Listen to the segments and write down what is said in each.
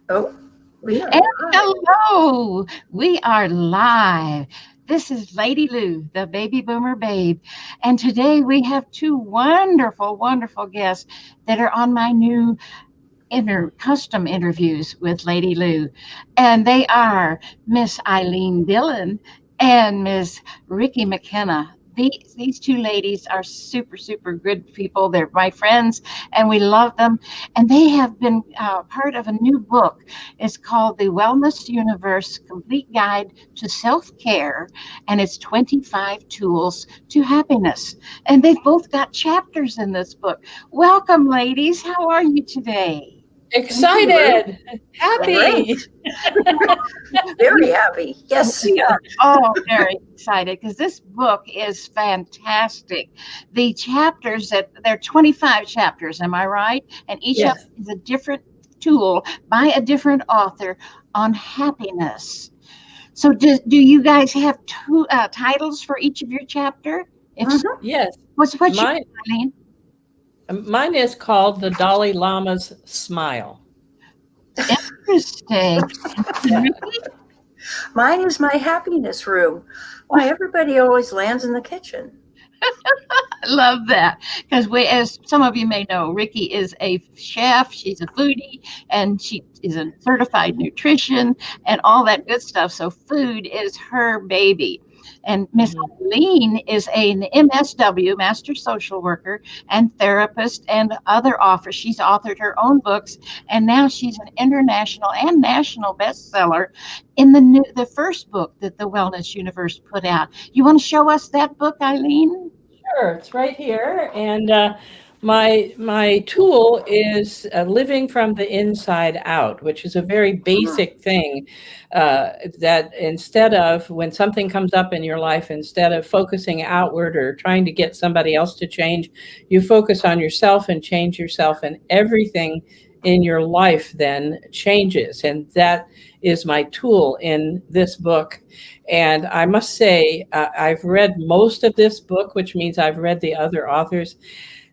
Oh, we are And live. hello, we are live. This is Lady Lou, the baby boomer babe. And today we have two wonderful, wonderful guests that are on my new custom interviews with Lady Lou. And they are Miss Ilene Dillon and Miss Ricki McKenna. These two ladies are super, super good people. They're my friends, and we love them. And they have been part of a new book. It's called The Wellness Universe Complete Guide to Self Care, and it's 25 Tools to Happiness. And they've both got chapters in this book. Welcome, ladies. How are you today? Thank you, Lou. Excited, We're great. happy. Very happy. Yes. We are all very excited because this book is fantastic. The chapters that there are 25 chapters, am I right? And each of Yes. them is a different tool by a different author on happiness. So, do you guys have two titles for each of your chapter? If so, Mhm. Yes. what's your Mine, Eileen? mine is called the Dalai Lama's Smile. Interesting. Mine is my happiness room. Why everybody always lands in the kitchen. I love that because we, as some of you may know, Ricki is a chef. She's a foodie, and she is a certified nutrition and all that good stuff. So food is her baby. And Miss Mhm. Eileen is an MSW, Master Social Worker, and therapist, and other authors. She's authored her own books, and now she's an international and national bestseller in the first book that the Wellness Universe put out. You want to show us that book, Eileen? Sure, it's right here, and my tool is living from the inside out, which is a very Mm. basic thing. That instead of when something comes up in your life, instead of focusing outward or trying to get somebody else to change, you focus on yourself and change yourself, and everything in your life then changes. And that is my tool in this book. And I must say, I've read most of this book, which means I've read the other authors.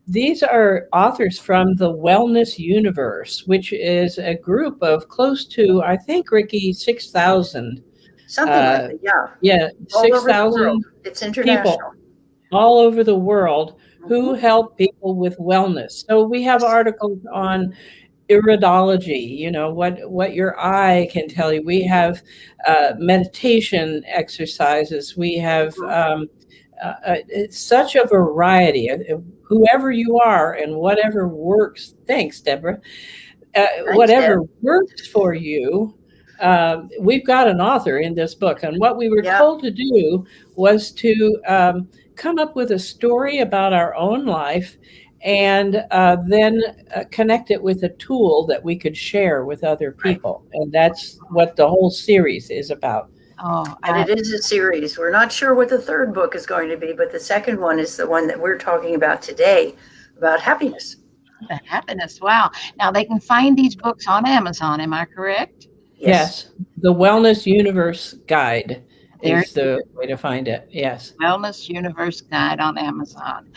These are authors from the Wellness Universe, which is a group of close to, I think, Ricki, 6,000. Something like Uh, that. Yeah. yeah, All over the world. 6,000 It's people international. all over the world who Hmm. help people with wellness. So we have Yes. articles on iridology, what your eye can tell you. We have meditation exercises. We have Hmm. it's such a variety. Whoever you are and whatever works, thanks, Deborah, Thanks, whatever Deb. works for you. We've got an author in this book, and what we were Yeah. told to do was to come up with a story about our own life and then connect it with a tool that we could share with other Right. people. And that's what the whole series is about. Oh, And it is a series. We're not sure what the third book is going to be, but the second one is the one that we're talking about today about happiness. the happiness. Wow. Now they can find these books on Amazon. Am I correct? Yes. Yes, the Wellness Universe Guide There, is the way to find it. Yes. Wellness Universe Guide on Amazon.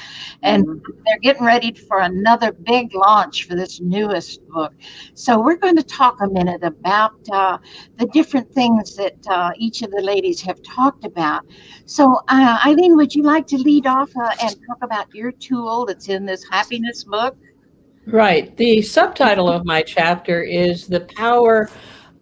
And Mhm. they're getting ready for another big launch for this newest book. So we're going to talk a minute about the different things that each of the ladies have talked about. So, Eileen, would you like to lead off and talk about your tool that's in this happiness book? Right. The subtitle of my chapter is The Power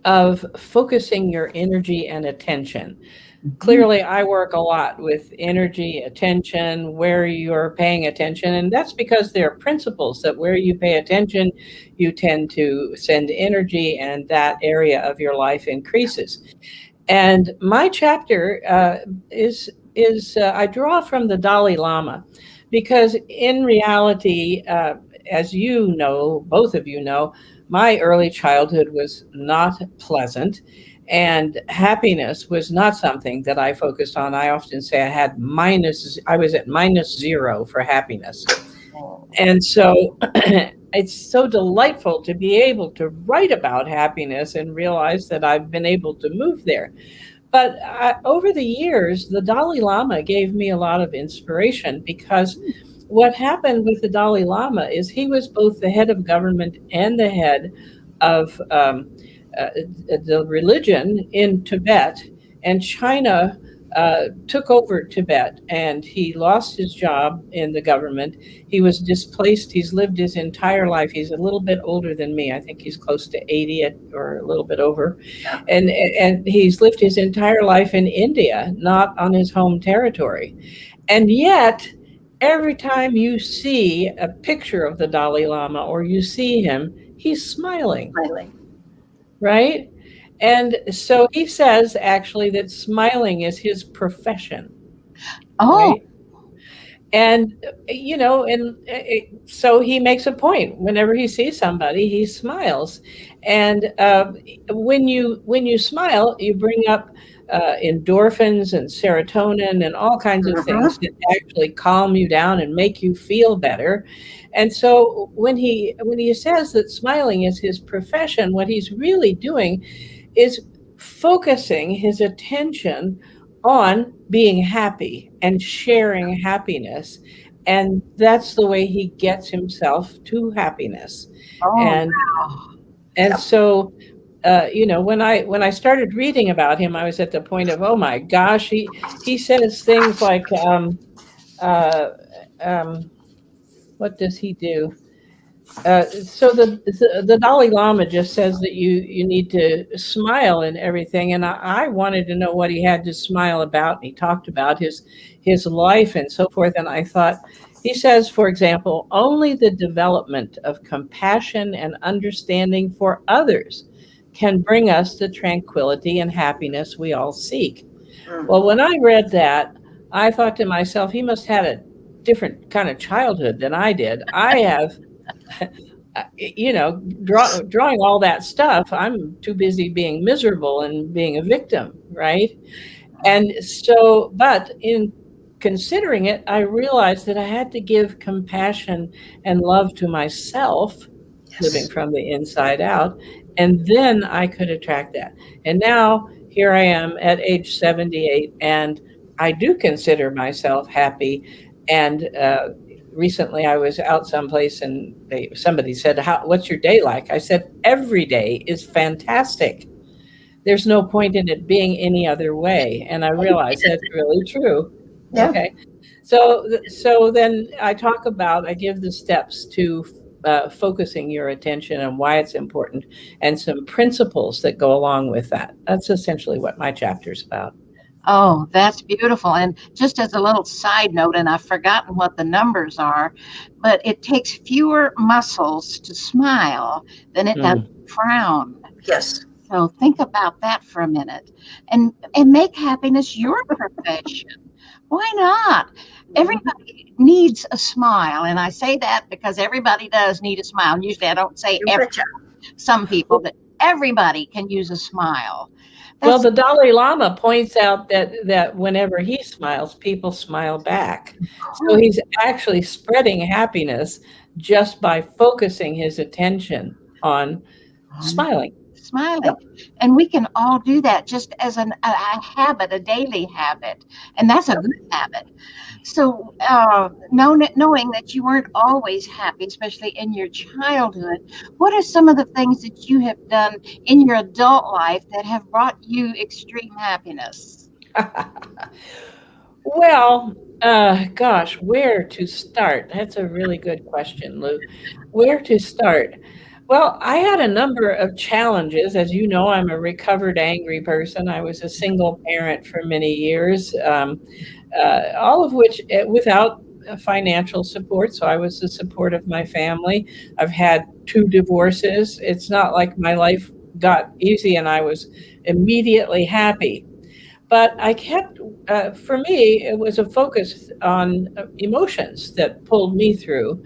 of Focusing Your Energy and Attention. Mhm. Clearly, I work a lot with energy, attention, where you're paying attention. And that's because there are principles that where you pay attention, you tend to send energy, and that area of your life increases. And my chapter is I draw from the Dalai Lama because in reality, as you know, both of you know, my early childhood was not pleasant, and happiness was not something that I focused on. I often say I was at -0 for happiness. Oh, And so it's so delightful to be able to write about happiness and realize that I've been able to move there. But over the years, the Dalai Lama gave me a lot of inspiration because what happened with the Dalai Lama is he was both the head of government and the head of the religion in Tibet, and China took over Tibet, and he lost his job in the government. He was displaced. He's lived his entire life. He's a little bit older than me. I think he's close to 80 or a little bit over. And he's lived his entire life in India, not on his home territory. And yet, every time you see a picture of the Dalai Lama or you see him, he's smiling. Right? And so he says actually that smiling is his profession. Oh. Right? And, so he makes a point. Whenever he sees somebody, he smiles. And when you smile, you bring up endorphins and serotonin and all kinds of things that actually calm you down and make you feel better. And so when he says that smiling is his profession, what he's really doing is focusing his attention on being happy and sharing happiness. And that's the way he gets himself to happiness. And so, when I started reading about him, I was at the point of, oh my gosh, he says things like, what does he do? So the Dalai Lama just says that you need to smile and everything. And I wanted to know what he had to smile about. And he talked about his life and so forth. And I thought, he says, for example, only the development of compassion and understanding for others can bring us the tranquility and happiness we all seek. Well, when I read that, I thought to myself, he must have had a different kind of childhood than I did. I have, drawing all that stuff, I'm too busy being miserable and being a victim, right? And so, but in considering it, I realized that I had to give compassion and love to myself, living from the inside out, and then I could attract that. And now here I am at age 78, and I do consider myself happy. And recently I was out someplace and somebody said, what's your day like? I said, every day is fantastic. There's no point in it being any other way. And I realized that's really true. Yeah. Okay. So then I give the steps to focusing your attention and why it's important and some principles that go along with that. That's essentially what my chapter's about. Oh, that's beautiful. And just as a little side note, and I've forgotten what the numbers are, but it takes fewer muscles to smile than it does to frown. Yes. So think about that for a minute and make happiness your profession. Why not? Everybody needs a smile. And I say that because everybody does need a smile. Usually I don't say some people, but everybody can use a smile. Well, the Dalai Lama points out that whenever he smiles, people smile back. So he's actually spreading happiness just by focusing his attention on smiling. And we can all do that just as a habit, a daily habit. And that's a good habit. So knowing that you weren't always happy, especially in your childhood, what are some of the things that you have done in your adult life that have brought you extreme happiness? Well, gosh, where to start? That's a really good question, Lou. Where to start? Well, I had a number of challenges. As you know, I'm a recovered angry person. I was a single parent for many years, all of which without financial support. So I was the support of my family. I've had 2 divorces. It's not like my life got easy and I was immediately happy. But I kept, for me, it was a focus on emotions that pulled me through.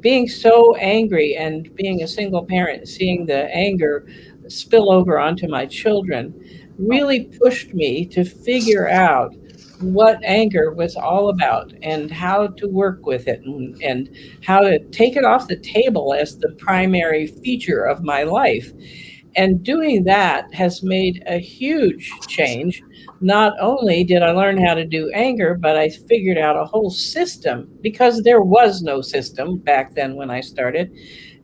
Being so angry and being a single parent, seeing the anger spill over onto my children really pushed me to figure out what anger was all about and how to work with it and how to take it off the table as the primary feature of my life. And doing that has made a huge change. Not only did I learn how to do anger, but I figured out a whole system because there was no system back then when I started.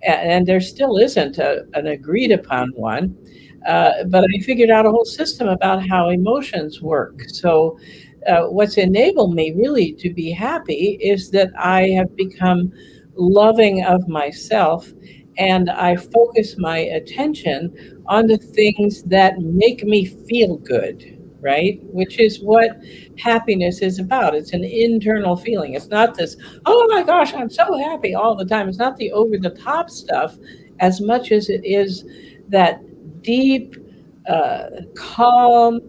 and there still isn't an agreed upon one. But I figured out a whole system about how emotions work. So, what's enabled me really to be happy is that I have become loving of myself, and I focus my attention on the things that make me feel good, right? Which is what happiness is about. It's an internal feeling. It's not this, oh my gosh, I'm so happy all the time. It's not the over the top stuff as much as it is that deep, calm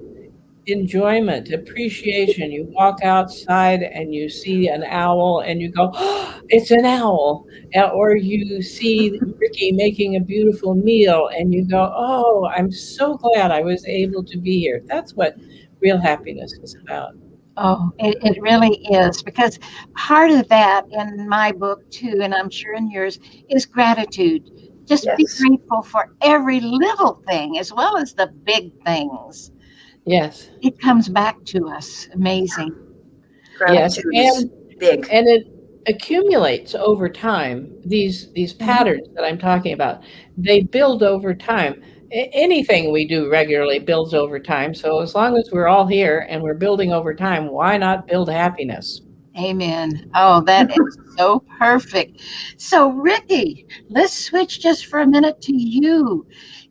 enjoyment, appreciation. You walk outside and you see an owl and you go, oh, it's an owl. Or you see Ricki making a beautiful meal and you go, oh, I'm so glad I was able to be here. That's what real happiness is about. Oh, it really is, because part of that in my book too, and I'm sure in yours, is gratitude. Just be Yes. grateful for every little thing as well as the big things. Yes. It comes back to us. Amazing. Yes. Gratitude is big. And it accumulates over time. These patterns that I'm talking about, they build over time. Anything we do regularly builds over time. So as long as we're all here and we're building over time, why not build happiness? Amen. Oh, that is so perfect. So, Ricki, let's switch just for a minute to you.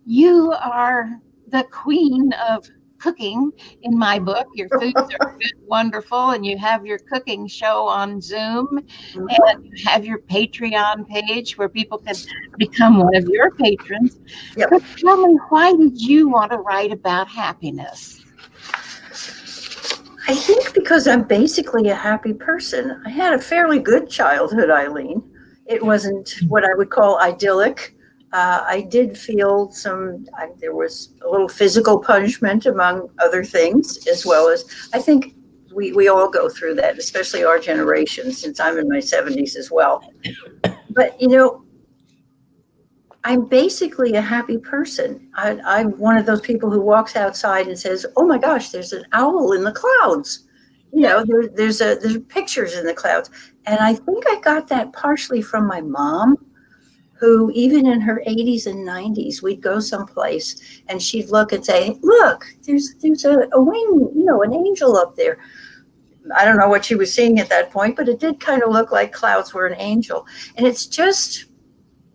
You are the queen of cooking in my book. Your foods are good, wonderful, and you have your cooking show on Zoom, and you have your Patreon page where people can become one of your patrons. Yep. But tell me, why did you want to write about happiness? I think because I'm basically a happy person. I had a fairly good childhood, Ilene. It wasn't what I would call idyllic. I did feel there was a little physical punishment among other things, as well as I think we all go through that, especially our generation, since I'm in my 70s as well. But, I'm basically a happy person. I'm one of those people who walks outside and says, "Oh my gosh, there's an owl in the clouds." There's pictures in the clouds, and I think I got that partially from my mom, who even in her 80s and 90s, we'd go someplace and she'd look and say, "Look, there's a wing, an angel up there." I don't know what she was seeing at that point, but it did kind of look like clouds were an angel, and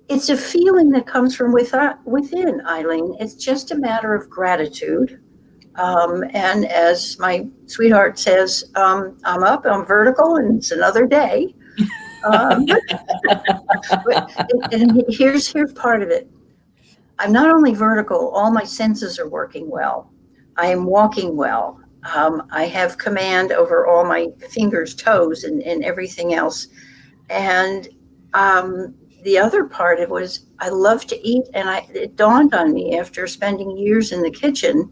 it's a feeling that comes from within, Ilene. It's just a matter of gratitude. And as my sweetheart says, I'm up, I'm vertical, and it's another day. And here's part of it. I'm not only vertical, all my senses are working well. I am walking well. I have command over all my fingers, toes, and everything else. And the other part of it was I love to eat, and it dawned on me after spending years in the kitchen,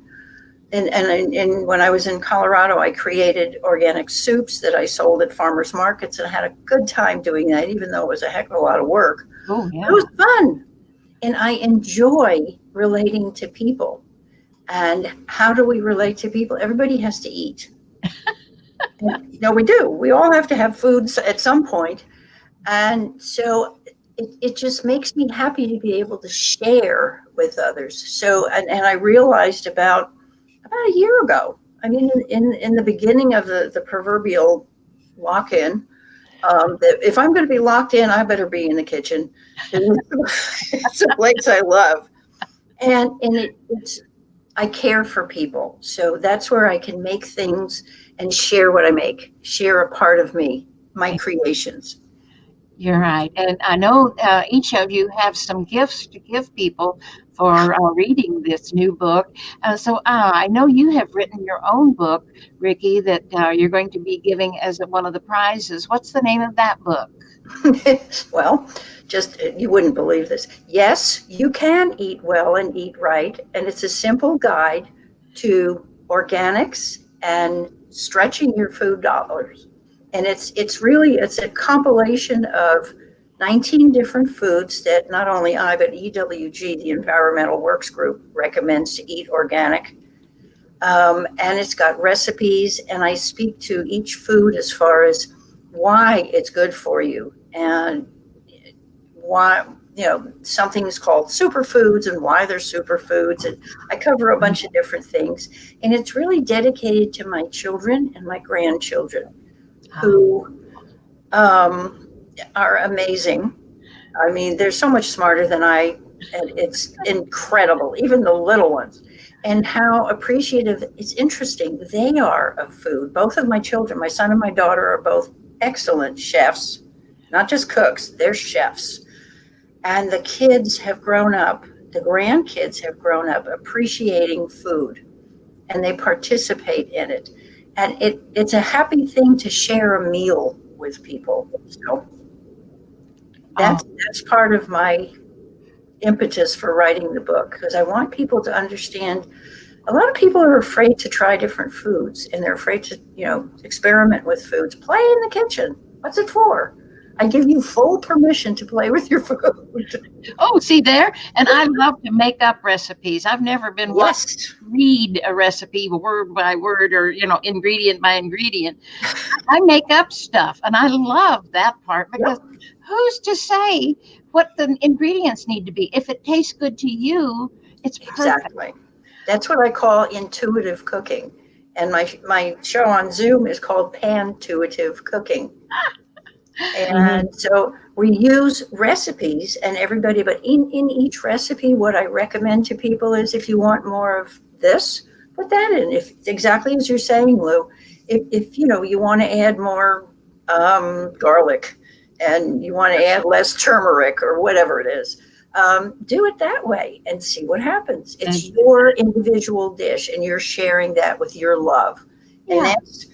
and when I was in Colorado, I created organic soups that I sold at farmers markets, and I had a good time doing that, even though it was a heck of a lot of work. Oh, yeah. It was fun, and I enjoy relating to people. And how do we relate to people? Everybody has to eat. We do. We all have to have food at some point. And so it just makes me happy to be able to share with others. So, and I realized about a year ago, I mean, in the beginning of the proverbial lock-in, that if I'm going to be locked in, I better be in the kitchen. It's a place I love. And I care for people. So that's where I can make things and share what I make, share a part of me, my creations. You're right. And I know each of you have some gifts to give people for reading this new book. So I know you have written your own book, Ricki, that you're going to be giving as one of the prizes. What's the name of that book? Well, you wouldn't believe this. Yes, you can eat well and eat right. And it's a simple guide to organics and stretching your food dollars. And it's a compilation of 19 different foods that not only I, but EWG, the Environmental Works Group, recommends to eat organic. And it's got recipes, and I speak to each food as far as why it's good for you and something is called superfoods and why they're superfoods. And I cover a bunch of different things. And it's really dedicated to my children and my grandchildren who are amazing. I mean, they're so much smarter than I, and it's incredible, even the little ones. And how appreciative, it's interesting, they are of food. Both of my children, my son and my daughter, are both excellent chefs, not just cooks, they're chefs. And the kids have grown up, the grandkids have grown up appreciating food, and they participate in it. And it's a happy thing to share a meal with people. So that's part of my impetus for writing the book, because I want people to understand. A lot of people are afraid to try different foods, and they're afraid to, experiment with foods. Play in the kitchen. What's it for? I give you full permission to play with your food. Oh, see there? And I love to make up recipes. I've never been one to read a recipe word by word or, ingredient by ingredient. I make up stuff, and I love that part, because who's to say what the ingredients need to be? If it tastes good to you, it's perfect. Exactly. That's what I call intuitive cooking. And my show on Zoom is called Pan-tuitive Cooking. And so we use recipes and everybody, but in each recipe, what I recommend to people is, if you want more of this, put that in. If exactly as you're saying, Lou, if you want to add more garlic and you want to add less turmeric or whatever it is, do it that way and see what happens. It's your individual dish, and you're sharing that with your love. And that's,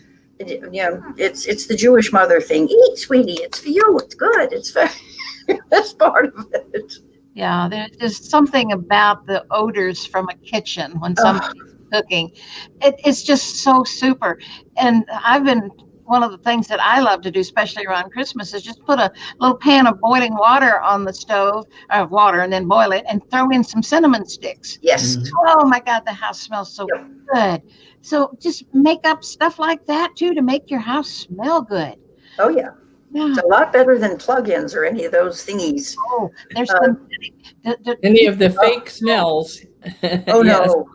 it's the Jewish mother thing. Eat, sweetie. It's for you. It's good. That's part of it. Yeah, there's something about the odors from a kitchen when somebody's cooking. It's just so super. And one of the things that I love to do, especially around Christmas, is just put a little pan of boiling water on the stove, and then boil it and throw in some cinnamon sticks. Yes. Oh my God, the house smells so good. So just make up stuff like that too, to make your house smell good. Oh yeah. It's a lot better than plugins or any of those thingies. Oh, there's any of the fake smells. Oh no.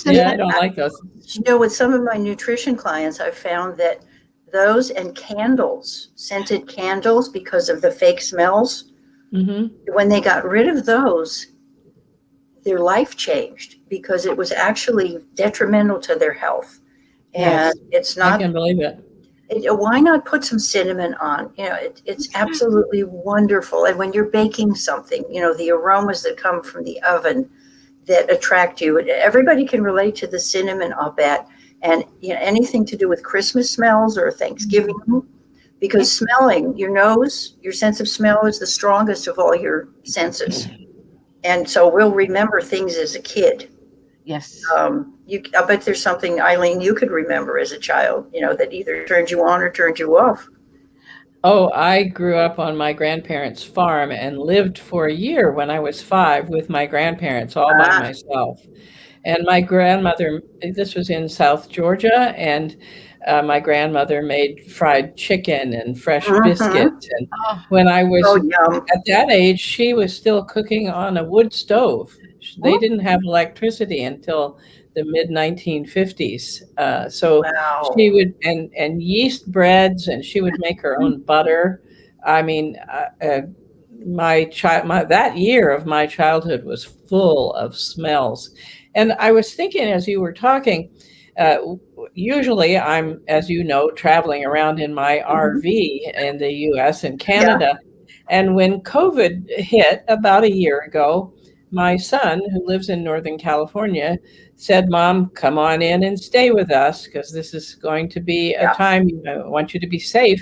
Yeah, I don't like those. With some of my nutrition clients, I've found that those and candles, scented candles, because of the fake smells, when they got rid of those, their life changed, because it was actually detrimental to their health. And it's not. I can believe it. Why not put some cinnamon on? It's absolutely wonderful. And when you're baking something, the aromas that come from the oven that attract you. Everybody can relate to the cinnamon, I'll bet. And anything to do with Christmas smells or Thanksgiving, because smelling, your nose, your sense of smell is the strongest of all your senses. And so we'll remember things as a kid. Yes. I bet there's something, Eileen, you could remember as a child, that either turned you on or turned you off. Oh, I grew up on my grandparents' farm and lived for a year when I was 5 with my grandparents all by myself. And my grandmother, this was in South Georgia, and my grandmother made fried chicken and fresh biscuits. And when I was at that age, she was still cooking on a wood stove. They didn't have electricity until the mid 1950s. She would, and yeast breads, and she would make her own butter. I mean, that year of my childhood was full of smells. And I was thinking as you were talking, usually I'm, as you know, traveling around in my RV in the US and Canada. And when COVID hit about a year ago, my son, who lives in Northern California, said, "Mom, come on in and stay with us, because this is going to be a time I want you to be safe."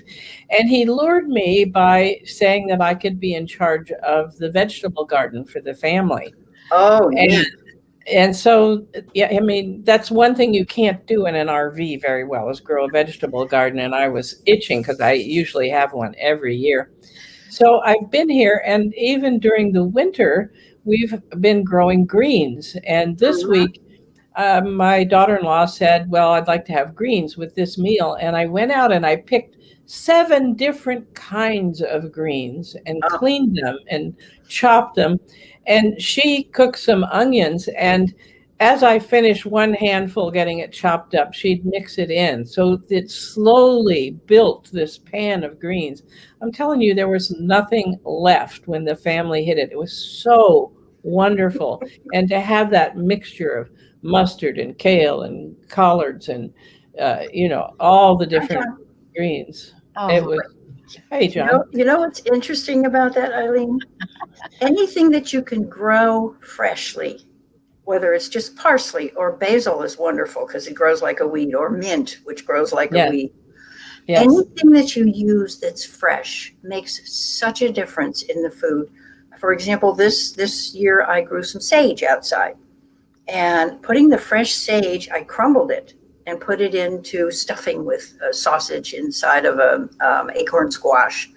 And he lured me by saying that I could be in charge of the vegetable garden for the family. Oh, And so, I mean, that's one thing you can't do in an RV very well, is grow a vegetable garden. And I was itching, because I usually have one every year. So I've been here, and even during the winter, we've been growing greens. And this week, my daughter-in-law said, "Well, I'd like to have greens with this meal." And I went out and I picked 7 different kinds of greens and cleaned them and chopped them. And she cooked some onions, and as I finished one handful getting it chopped up, she'd mix it in. So it slowly built this pan of greens. I'm telling you, there was nothing left when the family hit it. It was so wonderful. And to have that mixture of mustard and kale and collards and, all the different greens. It was, hey, John. You know what's interesting about that, Eileen? Anything that you can grow freshly, whether it's just parsley or basil is wonderful because it grows like a weed, or mint, which grows like a weed. Yes. Anything that you use that's fresh makes such a difference in the food. For example, this year I grew some sage outside, and putting the fresh sage, I crumbled it and put it into stuffing with a sausage inside of a acorn squash.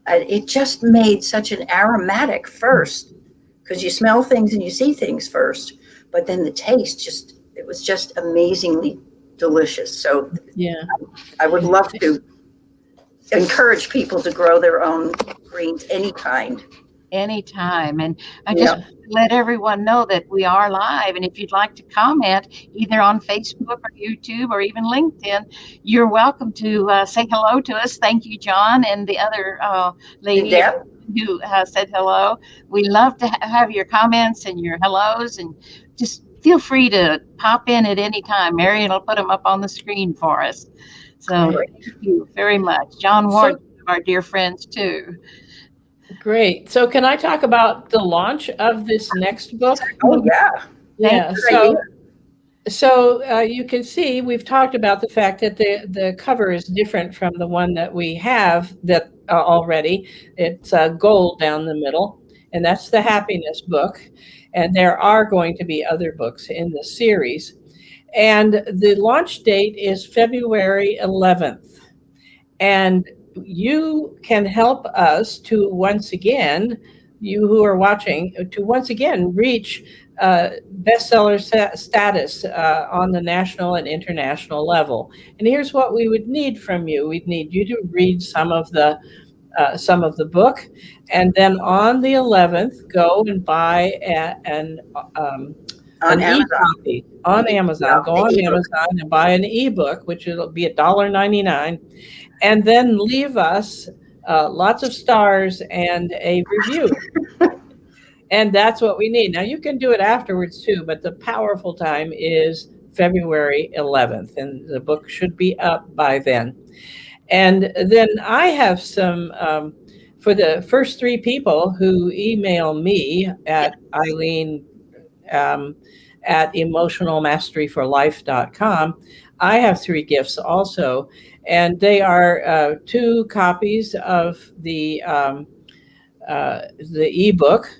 And it just made such an aromatic first, because you smell things and you see things first, but then the taste it was just amazingly delicious. So yeah, I would love to encourage people to grow their own greens, any kind. Anytime. And I just let everyone know that we are live. And if you'd like to comment either on Facebook or YouTube or even LinkedIn, you're welcome to say hello to us. Thank you, John, and the other lady who said hello. We love to have your comments and your hellos, and just feel free to pop in at any time. Marian will put them up on the screen for us. So thank you very much. John Ward, our dear friends too. Great. So can I talk about the launch of this next book? Oh, yeah. Yeah. So you can see we've talked about the fact that the cover is different from the one that we have that already. It's gold down the middle, and that's the happiness book. And there are going to be other books in the series. And the launch date is February 11th. And you can help us to once again, you who are watching, to once again reach bestseller status on the national and international level. And here's what we would need from you. We'd need you to read some of the book, and then on the 11th, go and buy an e-copy on Amazon. Go on Amazon and buy an ebook, which will be $1.99. And then leave us lots of stars and a review. And that's what we need. Now, you can do it afterwards, too, but the powerful time is February 11th, and the book should be up by then. And then I have some, for the first 3 people who email me at Eileen at emotionalmasteryforlife.com, I have 3 gifts also. And they are 2 copies of the ebook,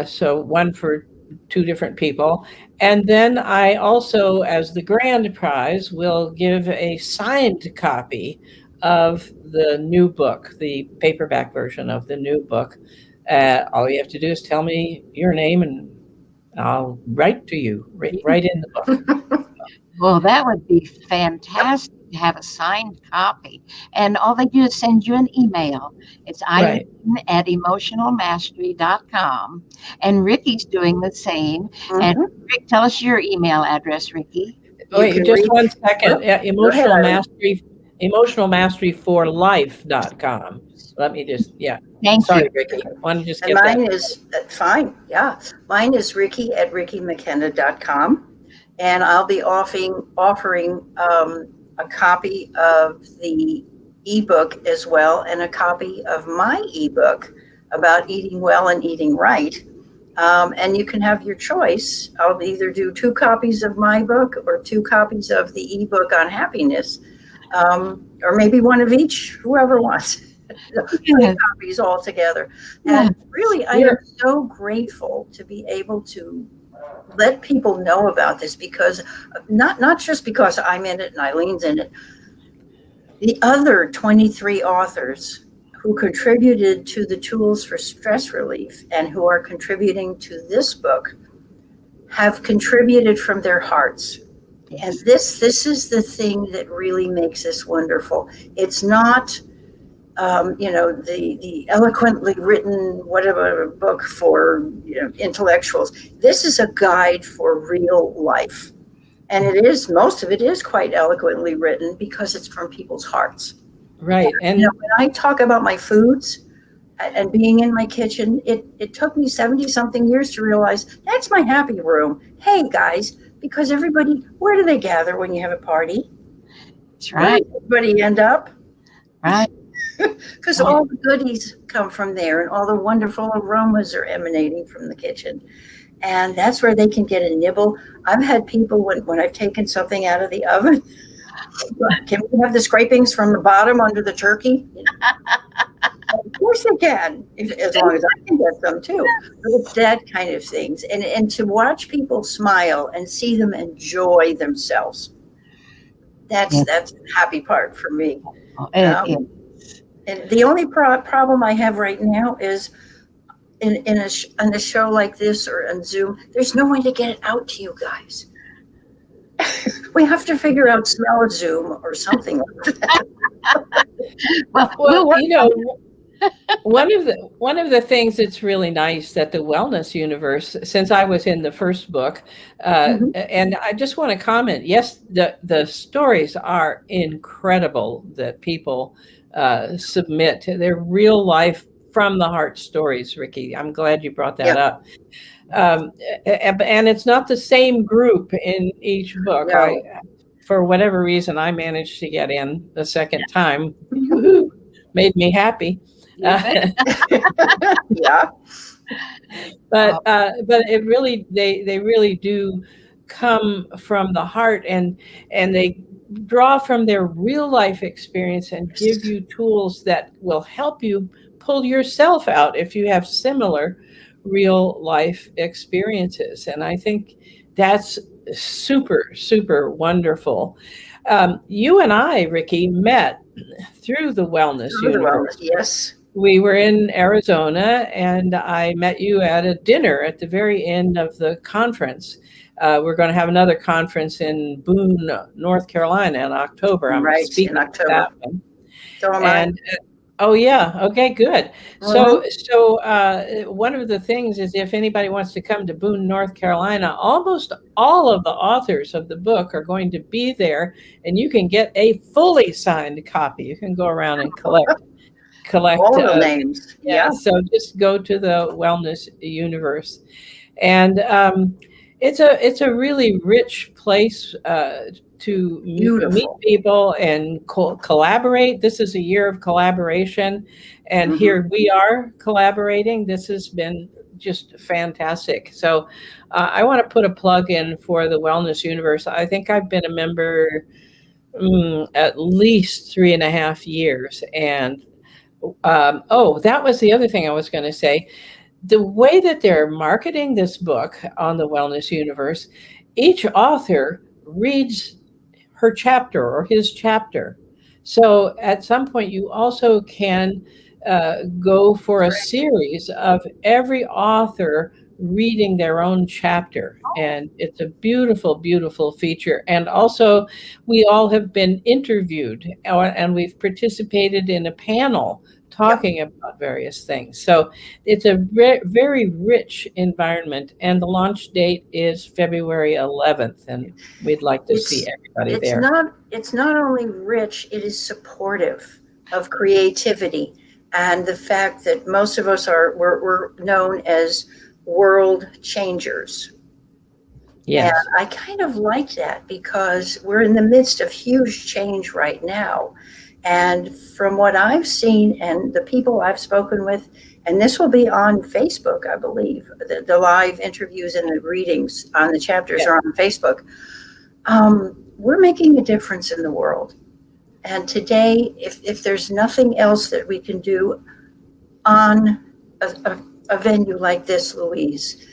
so one for 2 different people. And then I also, as the grand prize, will give a signed copy of the new book, the paperback version of the new book. All you have to do is tell me your name, and I'll write to you right in the book. Well, that would be fantastic to have a signed copy. And all they do is send you an email. It's Eileen at emotionalmastery.com. And Ricki's doing the same. Mm-hmm. And Rick, tell us your email address, Ricki. Wait, just one second. Emotionalmasteryforlife.com. Let me just, Thank you. Ricki. Why don't you just get mine is fine. Yeah. Mine is Ricki at RickiMcKenna.com. And I'll be offering a copy of the ebook as well, and a copy of my ebook about eating well and eating right. And you can have your choice. I'll either do 2 copies of my book or 2 copies of the ebook on happiness, or maybe one of each, whoever wants. 3 copies all together. And really, I am so grateful to be able to let people know about this, because not just because I'm in it and Eileen's in it. The other 23 authors who contributed to the tools for stress relief and who are contributing to this book have contributed from their hearts. And Yes. this is the thing that really makes this wonderful. It's not, the eloquently written whatever book for intellectuals. This is a guide for real life, and most of it is quite eloquently written because it's from people's hearts. Right. And When I talk about my foods and being in my kitchen, it took me 70 something years to realize that's my happy room. Hey guys, because where do they gather when you have a party? That's Where right. does everybody end up? Right. Because all the goodies come from there and all the wonderful aromas are emanating from the kitchen. And that's where they can get a nibble. I've had people when I've taken something out of the oven, can we have the scrapings from the bottom under the turkey? Of course they can, as long as I can get them too. But it's that kind of things. And to watch people smile and see them enjoy themselves, that's Yes. the happy part for me. Oh, Um, and the only problem I have right now is in a show like this or on Zoom, there's no way to get it out to you guys. We have to figure out smell of Zoom or something like that. well, well, work you know, one of the things that's really nice that the wellness universe, since I was in the first book, Mhm. and I just want to comment. Yes, the stories are incredible that people submit. They're real life from the heart stories, Ricki. I'm glad you brought that Yeah. up. And it's not the same group in each book. No. For whatever reason, I managed to get in the second time. Woo-hoo, made me happy. Yeah. Yeah. But it really they really do come from the heart, and they draw from their real life experience and give you tools that will help you pull yourself out if you have similar real life experiences. And I think that's super wonderful. You and I, Ricki, met through the wellness Through the wellness, universe. yes. We were in Arizona, and I met you at a dinner at the very end of the conference. We're going to have another conference in Boone, North Carolina in October. I'm Right, in speaking at October. that one. So am I. And oh yeah, okay, good. Mhm. So one of the things is, if anybody wants to come to Boone, North Carolina, almost all of the authors of the book are going to be there, and you can get a fully signed copy. You can go around and collect. All the names. Yeah, Yeah. so just go to the wellness universe, and it's a really rich place to meet Beautiful. people and collaborate. This is a year of collaboration, and Mhm. here we are collaborating. This has been just fantastic. So I want to put a plug in for the wellness universe. I think I've been a member at least 3.5 years, and that was the other thing I was going to say. The way that they're marketing this book on the Wellness Universe, each author reads her chapter or his chapter. So at some point, you also can go for a series of every author reading their own chapter. And it's a beautiful feature. And also, we all have been interviewed, and we've participated in a panel Yep. talking about various things. So it's a very rich environment. And the launch date is February 11th. And we'd like to see It's everybody it's there. not only rich, it is supportive of creativity and the fact that most of us we're known as world changers. And Yes. I kind of like that because we're in the midst of huge change right now. And from what I've seen and the people I've spoken with, and this will be on Facebook, I believe, the live interviews and the readings on the chapters Yeah. are on Facebook. We're making a difference in the world. And today, if there's nothing else that we can do on a venue like this, Louise,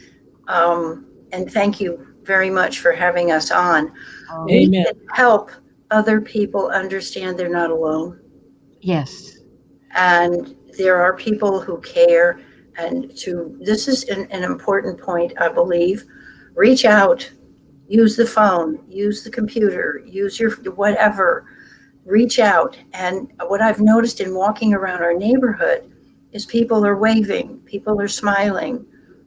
and thank you very much for having us on. We Amen. can help other people understand they're not alone. Yes. And there are people who care. And this is an important point, I believe. Reach out use the phone, use the computer, use your whatever, reach out. And what I've noticed in walking around our neighborhood is people are waving, people are smiling,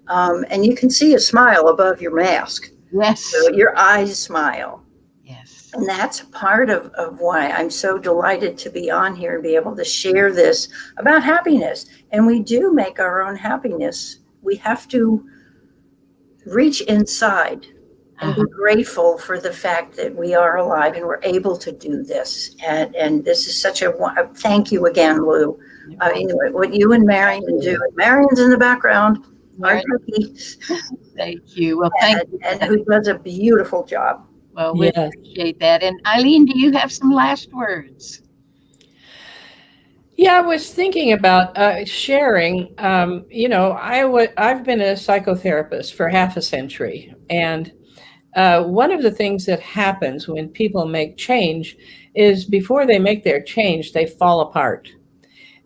and you can see a smile above your mask. Yes. So your eyes smile. Yes. And that's part of why I'm so delighted to be on here and be able to share this about happiness. And we do make our own happiness. We have to reach inside and be grateful for the fact that we are alive and we're able to do this. And this is such a thank you again, Lou. Anyway, what you and Marian do. Marian's in the background. Our Ricki. Thank you. Well, thank you. And who does a beautiful job. Well, we appreciate that. And Ilene, do you have some last words? Yeah, I was thinking about sharing. I've been a psychotherapist for half a century. And one of the things that happens when people make change is before they make their change, they fall apart.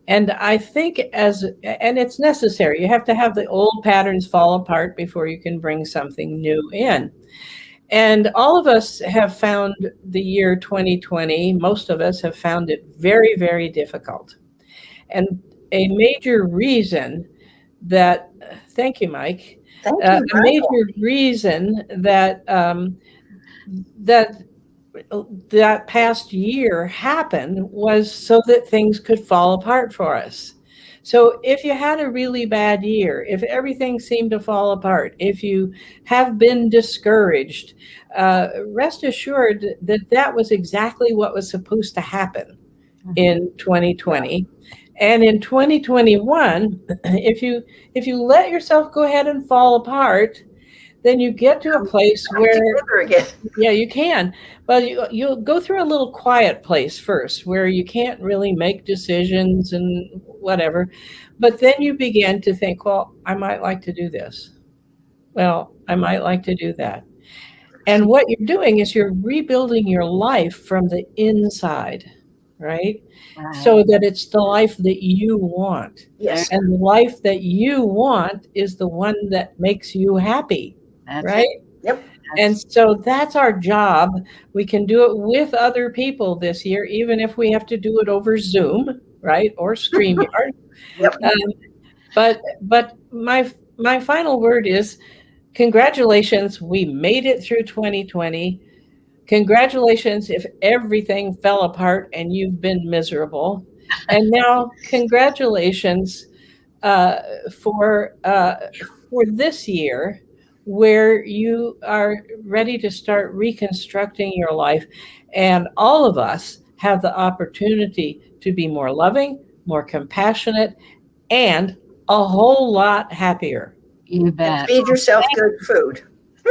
And I think and it's necessary. You have to have the old patterns fall apart before you can bring something new in. And all of us have found the year 2020, most of us have found it very, very difficult. And a major reason that, thank you, Mike. Thank you, a major reason that that past year happened was so that things could fall apart for us. So if you had a really bad year, if everything seemed to fall apart, if you have been discouraged, rest assured that that was exactly what was supposed to happen in 2020. And in 2021, if you let yourself go ahead and fall apart, then you get to a place where, yeah, you can, but you'll go through a little quiet place first where you can't really make decisions and whatever. But then you begin to think, well, I might like to do this. Well, I might like to do that. And what you're doing is you're rebuilding your life from the inside, right? So that it's the life that you want. Yes. And the life that you want is the one that makes you happy. Right? Yep. And so that's our job. We can do it with other people this year, even if we have to do it over Zoom, right? Or StreamYard. Yep. But my final word is congratulations. We made it through 2020. Congratulations if everything fell apart and you've been miserable. And now congratulations for this year, where you are ready to start reconstructing your life. And all of us have the opportunity to be more loving, more compassionate, and a whole lot happier. You bet. And feed yourself good food.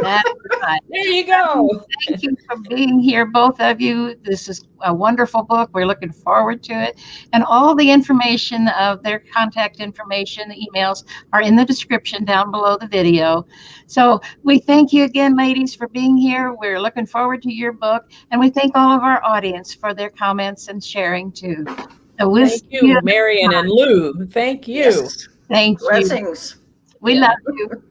That's right. There you go. Thank you for being here, both of you. This is a wonderful book. We're looking forward to it. And all the information of their contact information, the emails, are in the description down below the video. So we thank you again, ladies, for being here. We're looking forward to your book. And we thank all of our audience for their comments and sharing too. So thank you, Marian and Lou. Thank you. Yes. Thank you. Blessings. We love you.